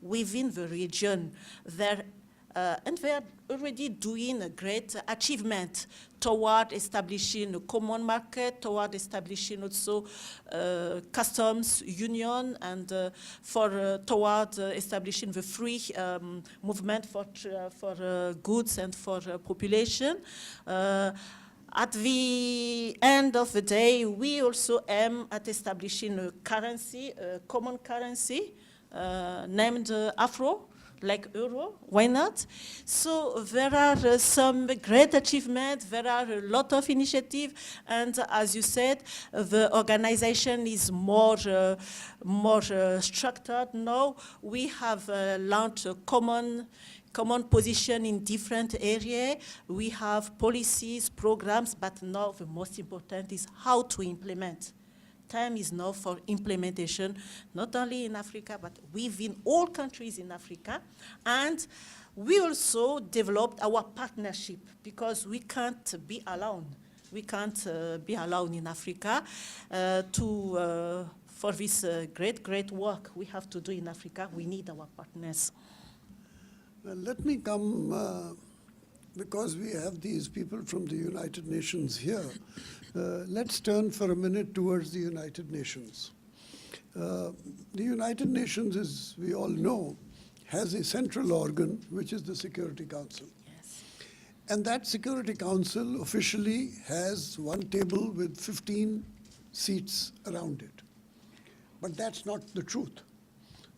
within the region. And they are already doing a great achievement toward establishing a common market, toward establishing also customs union, and toward establishing the free movement for goods and for population. At the end of the day, we also aim at establishing a currency, a common currency, named Afro, like euro, why not? So there are some great achievements, there are a lot of initiatives, and as you said, the organization is more structured now. We have launched a common position in different areas. We have policies, programs, but now the most important is how to implement. Time is now for implementation, not only in Africa, but within all countries in Africa. And we also developed our partnership, because we can't be alone. We can't be alone in Africa for this great work we have to do in Africa. We need our partners. Well, let me come, because we have these people from the United Nations here, let's turn for a minute towards the United Nations. The United Nations, as we all know, has a central organ, which is the Security Council. Yes. And that Security Council officially has one table with 15 seats around it. But that's not the truth.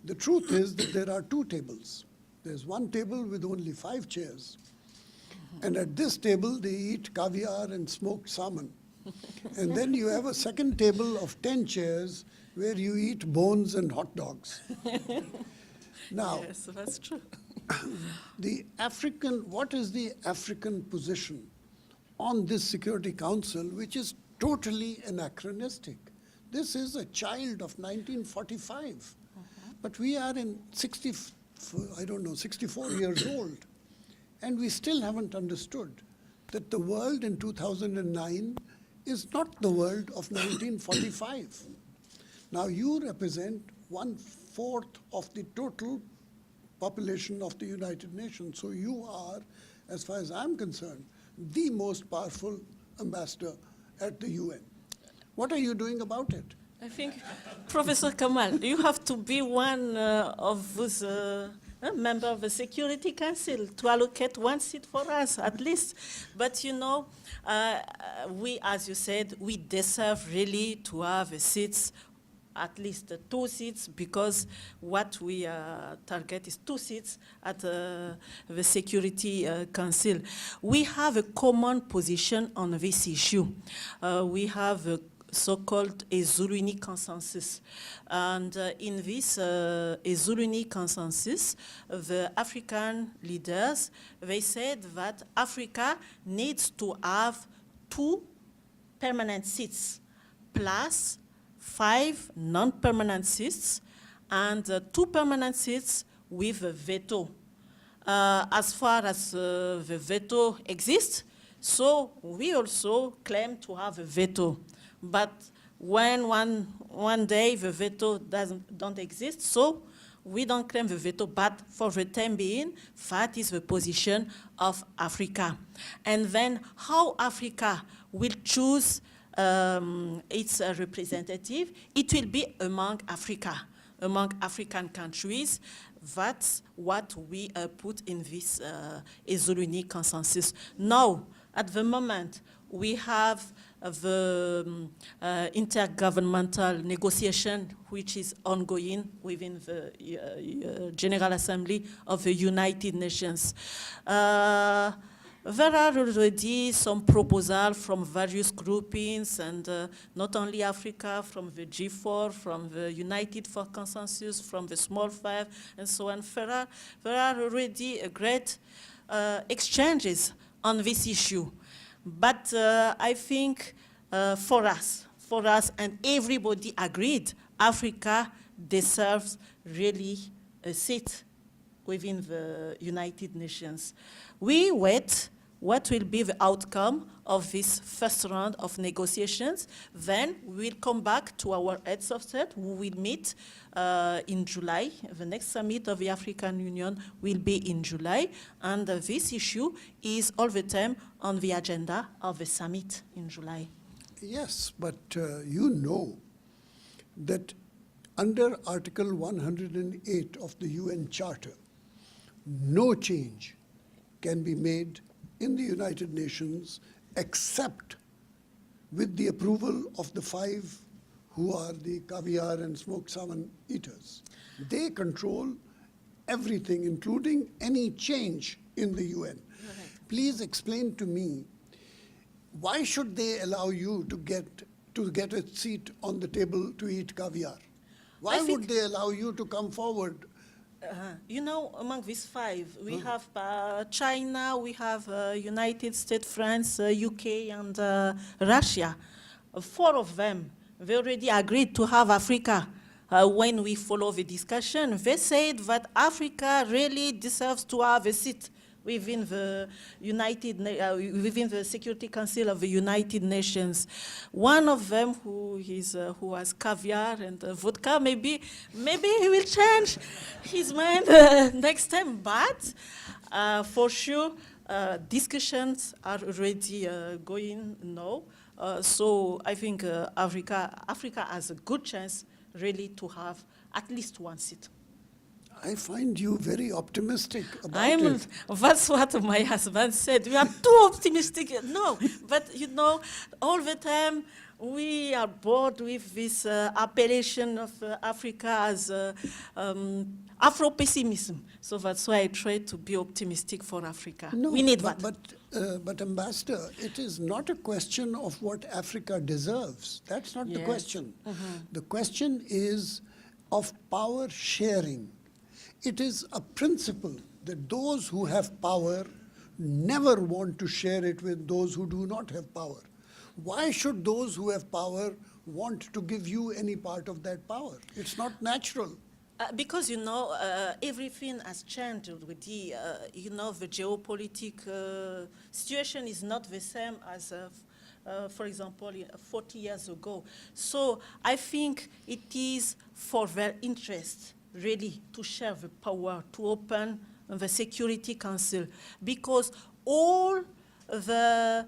The truth is that there are two tables. There's one table with only 5 chairs. And at this table, they eat caviar and smoked salmon. And then you have a second table of 10 chairs where you eat bones and hot dogs. Now, yes, that's true. What is the African position on this Security Council, which is totally anachronistic? This is a child of 1945. But we are in 64 years old. And we still haven't understood that the world in 2009 is not the world of 1945. Now, you represent 1/4 of the total population of the United Nations. So you are, as far as I'm concerned, the most powerful ambassador at the UN. What are you doing about it? I think, Professor Kamal, you have to be one of those member of the Security Council to allocate 1 seat for us, at least. But you know, we, as you said, we deserve really to have seats, at least 2 seats, because what we target is 2 seats at the Security Council. We have a common position on this issue. We have a so-called Ezuluni consensus. And in this Ezuluni consensus, the African leaders, they said that Africa needs to have 2 permanent seats, plus 5 non-permanent seats, and 2 permanent seats with a veto. As far as the veto exists, so we also claim to have a veto. But when one day the veto don't exist, so we don't claim the veto, but for the time being, that is the position of Africa. And then how Africa will choose its representative, it will be among African countries. That's what we put in this Ezuluni consensus. Now, at the moment, we have the intergovernmental negotiation, which is ongoing within the General Assembly of the United Nations. There are already some proposals from various groupings, and not only Africa, from the G4, from the United for Consensus, from the Small Five, and so on. There are already great exchanges on this issue. But I think for us, and everybody agreed, Africa deserves really a seat within the United Nations. We wait what will be the outcome of this first round of negotiations. Then we'll come back to our heads of state, who will meet in July. The next summit of the African Union will be in July, and this issue is all the time on the agenda of the summit in July. Yes, but you know that under Article 108 of the UN Charter, no change can be made in the United Nations except with the approval of the 5 who are the caviar and smoked salmon eaters. They control everything, including any change in the UN. Right. Please explain to me, why should they allow you to get a seat on the table to eat caviar? Why would they allow you to come forward? You know, among these 5, we have China, we have United States, France, UK, and Russia. 4 of them, they already agreed to have Africa. When we follow the discussion, they said that Africa really deserves to have a seat within the within the Security Council of the United Nations. One of them who has caviar and vodka, maybe he will change his mind next time. But for sure, discussions are already going now. So I think Africa has a good chance really to have at least 1 seat. I find you very optimistic about it. That's what my husband said. We are too optimistic. No, but you know, all the time we are bored with this appellation of Africa as Afro-pessimism. So that's why I try to be optimistic for Africa. No, we need but, that. But Ambassador, it is not a question of what Africa deserves. That's not the Yes. question. The question is of power sharing. It is a principle that those who have power never want to share it with those who do not have power. Why should those who have power want to give you any part of that power? It's not natural. Because, you know, everything has changed with the, you know, the geopolitical situation is not the same as, for example, 40 years ago. So I think it is for their interest, really, to share the power, to open the Security Council, because all the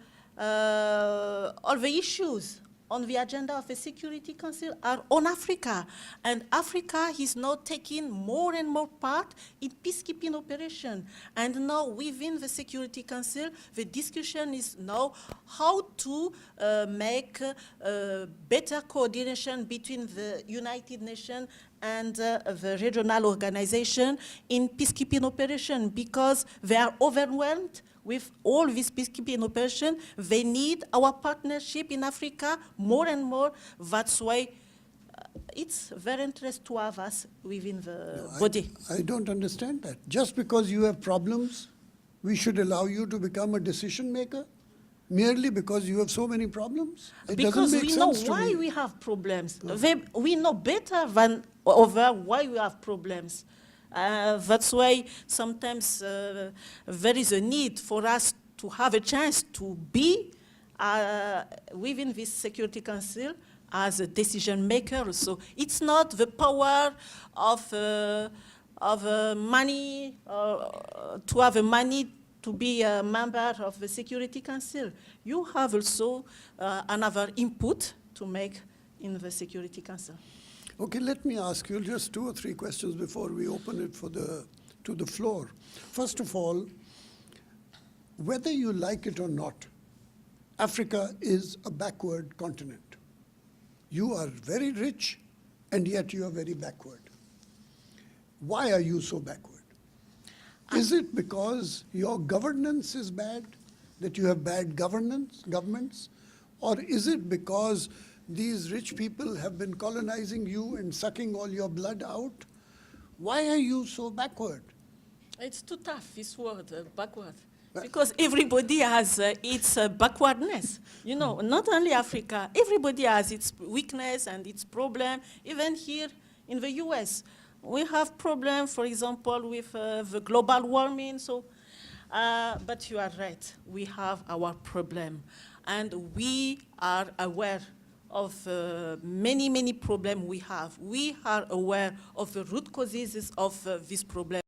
issues on the agenda of the Security Council are on Africa, and Africa is now taking more and more part in peacekeeping operation. And now within the Security Council, the discussion is now how to make better coordination between the United Nations and the regional organization in peacekeeping operation, because they are overwhelmed with all this peacekeeping operation. They need our partnership in Africa more and more. That's why it's very interesting to have us within the body. I don't understand that. Just because you have problems, we should allow you to become a decision maker? Merely because you have so many problems? It Because doesn't make we know sense to why me. we have problems. We know better than over why we have problems. That's why sometimes there is a need for us to have a chance to be within this Security Council as a decision maker. So it's not the power of money, to have money to be a member of the Security Council. You have also another input to make in the Security Council. Okay, let me ask you just 2 or 3 questions before we open it to the floor. First of all, whether you like it or not, Africa is a backward continent. You are very rich, and yet you are very backward. Why are you so backward? Is it because your governance is bad, that you have bad governments? Or is it because these rich people have been colonizing you and sucking all your blood out? Why are you so backward? It's too tough, this word, backward. Because everybody has its backwardness. You know, not only Africa, everybody has its weakness and its problem. Even here in the US, we have problems, for example, with the global warming. So But you are right. We have our problem, and we are aware of many problems we have. We are aware of the root causes of this problem.